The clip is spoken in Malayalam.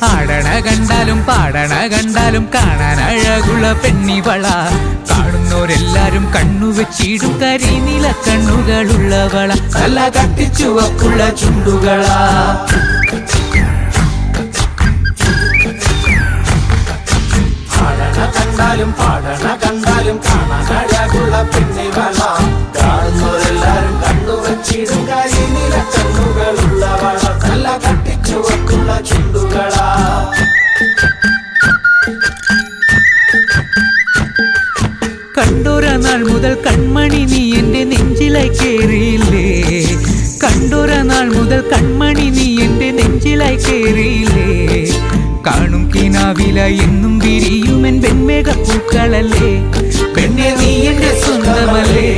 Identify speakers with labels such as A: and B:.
A: ആടണ കണ്ടാലും പാടണ കണ്ടാലും കാണാൻ അഴകുള്ള പെണ്ണിവള. കാണുന്നോരെല്ലാരും കണ്ണുവെച്ചിടും കരിനീല കണ്ണുകളുള്ളവള. നല്ല കട്ടിച്ചുവപ്പുള്ള ചുണ്ടുകളാ.
B: കണ്ടാലും പാടണ കണ്ടാലും കാണാൻ അഴകുള്ള പെണ്ണിവള. കാണുന്നവരെല്ലാരും കണ്ണുവച്ചിടും കരിനീല കണ്ണുകളുള്ളവള. നല്ല കട്ടിച്ചുവപ്പുള്ള ചുണ്ടുകളാ.
A: കണ്ടൊര നാൾ മുതൽ കൺമണി നീ എന്റെ നെഞ്ചിലായി കേറിയില്ലേ. കണ്ടൊര നാൾ മുതൽ കൺമണി നീ എന്റെ നെഞ്ചിലായി കേറിയില്ലേ. കാണും കിനാവില എന്നും വിരിയുമെൻ വെൺമേഘ പൂക്കളല്ലേ. പെണ്ണെ നീ എന്റെ സ്വന്തമല്ലേ.